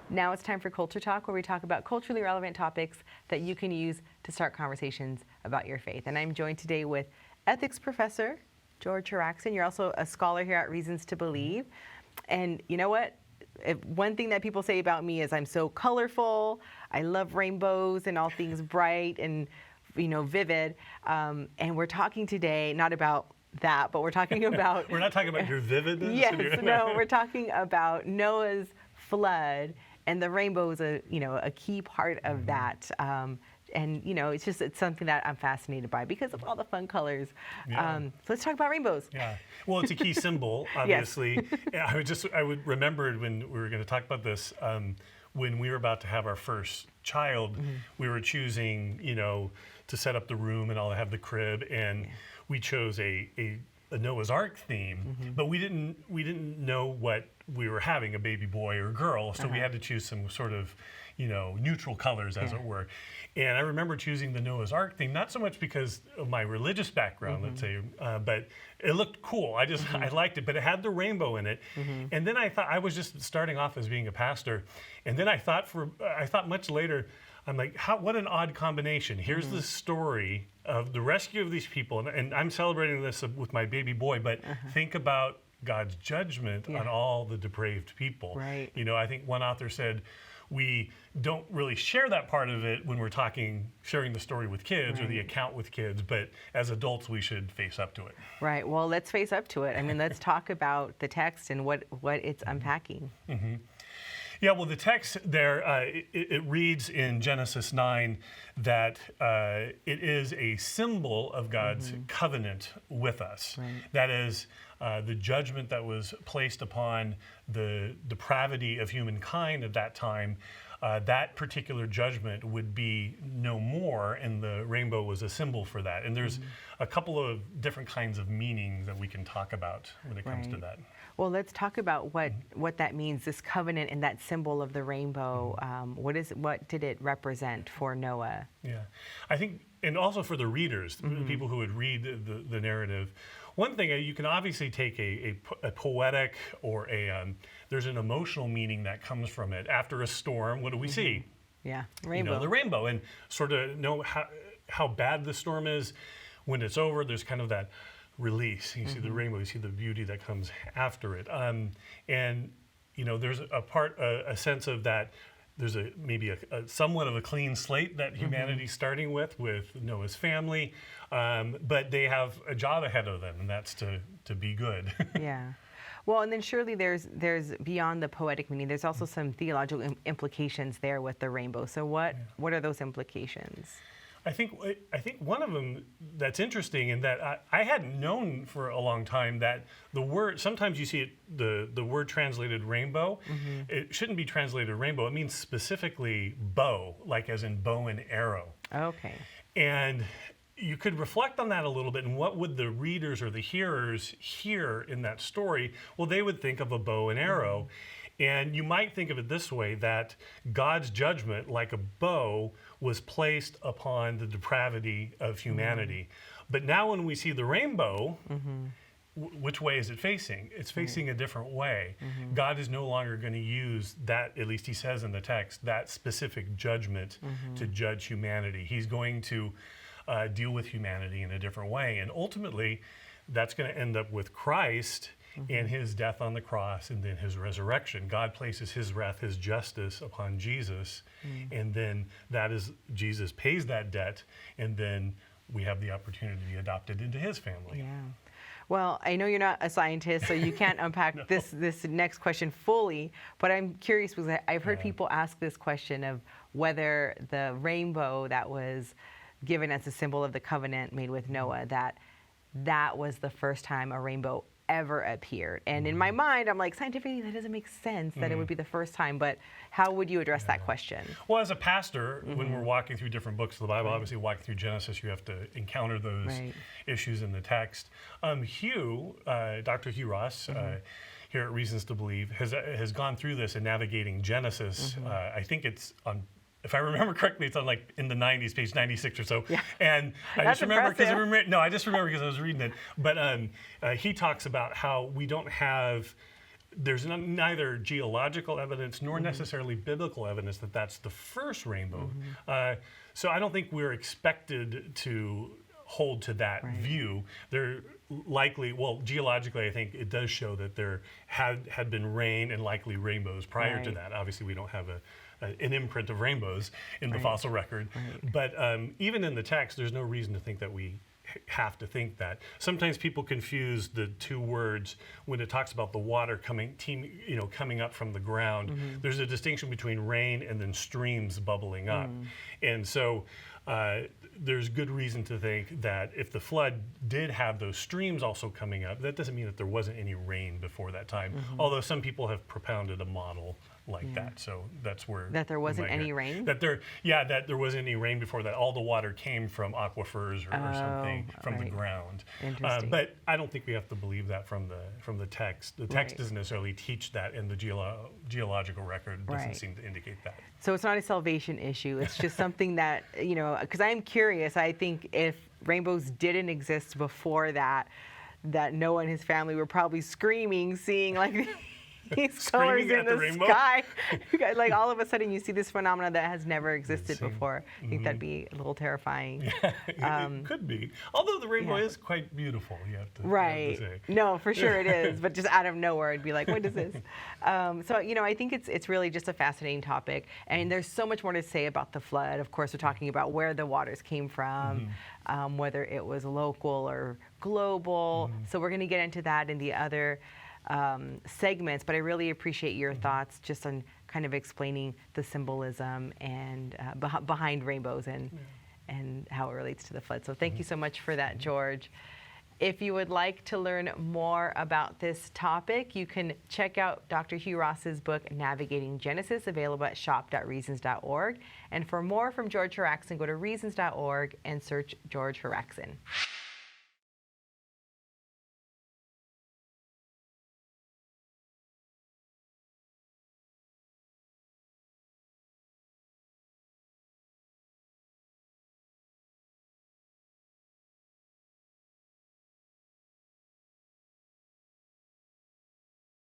Now it's time for Culture Talk, where we talk about culturally relevant topics that you can use to start conversations about your faith. And I'm joined today with ethics professor George Haraksin. You're also a scholar here at Reasons to Believe. And you know what? One thing that people say about me is I'm so colorful. I love rainbows and all things bright and vivid. And we're talking today not about that, but we're talking about... We're not talking about your vividness? Yes, no, we're talking about Noah's flood, and the rainbow is a key part of that. And it's something that I'm fascinated by because of all the fun colors. Yeah. So let's talk about rainbows. Yeah. Well, it's a key symbol, obviously. Yes. I would remember when we were going to talk about this, when we were about to have our first child, we were choosing, to set up the room and all, have the crib, and we chose a Noah's Ark theme, but we didn't know what we were having, a baby boy or girl, so we had to choose some sort of neutral colors, as it were. And I remember choosing the Noah's Ark theme, not so much because of my religious background, let's say, but it looked cool. I liked it, but it had the rainbow in it. And then I thought, I was just starting off as being a pastor, and then I thought much later, I'm like, what an odd combination. Here's the story of the rescue of these people, and I'm celebrating this with my baby boy, but think about God's judgment on all the depraved people. Right. I think one author said, we don't really share that part of it when we're sharing the story with kids or the account with kids, but as adults, we should face up to it. Right. Well, let's face up to it. I mean, let's talk about the text and what it's unpacking. Yeah, well, the text there, it reads in Genesis 9 that it is a symbol of God's covenant with us. Right. That is the judgment that was placed upon the depravity of humankind at that time. That particular judgment would be no more, and the rainbow was a symbol for that. And there's a couple of different kinds of meanings that we can talk about when it comes to that. Well, let's talk about what that means, this covenant and that symbol of the rainbow. What did it represent for Noah? Yeah, I think, and also for the readers, the people who would read the narrative. One thing, you can obviously take a poetic or there's an emotional meaning that comes from it. After a storm, what do we see? Yeah, rainbow. The rainbow, and sort of know how bad the storm is. When it's over, there's kind of that release. You see the rainbow, you see the beauty that comes after it. And there's a sense of that. There's maybe a somewhat of a clean slate that humanity's starting with Noah's family, but they have a job ahead of them, and that's to be good. Yeah. Well, and then surely there's beyond the poetic meaning, there's also some theological implications there with the rainbow. So what are those implications? I think one of them that's interesting, and that I hadn't known for a long time, that the word, sometimes you see it, the word translated rainbow, it shouldn't be translated rainbow. It means specifically bow, like as in bow and arrow. Okay. And you could reflect on that a little bit, and what would the readers or the hearers hear in that story? Well, they would think of a bow and arrow. And you might think of it this way, that God's judgment, like a bow, was placed upon the depravity of humanity. But now when we see the rainbow, which way is it facing? It's facing a different way. God is no longer going to use that, at least he says in the text, that specific judgment to judge humanity. He's going to deal with humanity in a different way. And ultimately, that's going to end up with Christ and his death on the cross, and then his resurrection. God places his wrath, his justice upon Jesus, and then Jesus pays that debt, and then we have the opportunity to be adopted into his family. Yeah. Well, I know you're not a scientist, so you can't unpack this next question fully, but I'm curious because I've heard people ask this question of whether the rainbow that was given as a symbol of the covenant made with Noah, that was the first time a rainbow ever appeared. And in my mind, I'm like, scientifically, that doesn't make sense that it would be the first time, but how would you address that question? Well, as a pastor, when we're walking through different books of the Bible, obviously walking through Genesis, you have to encounter those issues in the text. Dr. Hugh Ross, here at Reasons to Believe, has gone through this in navigating Genesis. I think it's on, if I remember correctly, it's on like in the 90s, page 96 or so. Yeah. And I just remember because I was reading it. But he talks about how we don't have there's neither geological evidence nor necessarily biblical evidence that that's the first rainbow. So I don't think we're expected to hold to that view. They're likely, well, geologically, I think it does show that there had been rain and likely rainbows prior to that. Obviously, we don't have an imprint of rainbows in the fossil record. But even in the text, there's no reason to think that we have to think that. Sometimes people confuse the two words when it talks about the water coming up from the ground. There's a distinction between rain and then streams bubbling up. And so there's good reason to think that if the flood did have those streams also coming up, that doesn't mean that there wasn't any rain before that time. Although some people have propounded a model like that, so that's where that there wasn't any rain. That there wasn't any rain before that. All the water came from aquifers or something from the ground. Interesting. But I don't think we have to believe that from the text. The text doesn't necessarily teach that, and the geological record doesn't seem to indicate that. So it's not a salvation issue. It's just something that, because I'm curious. I think if rainbows didn't exist before that Noah and his family were probably screaming, seeing like these colors in the sky. Like all of a sudden you see this phenomenon that has never existed before. I think that'd be a little terrifying. It could be. Although the rainbow is quite beautiful, you have to, say. No, for sure it is. But just out of nowhere, it'd be like, what is this? So, I think it's really just a fascinating topic. And there's so much more to say about the flood. Of course, we're talking about where the waters came from, whether it was local or global. So we're going to get into that in the other segments, but I really appreciate your thoughts just on kind of explaining the symbolism and behind rainbows and how it relates to the flood. So thank you so much for that, George. If you would like to learn more about this topic, you can check out Dr. Hugh Ross's book, Navigating Genesis, available at shop.reasons.org. And for more from George Haraksin, go to reasons.org and search George Haraksin.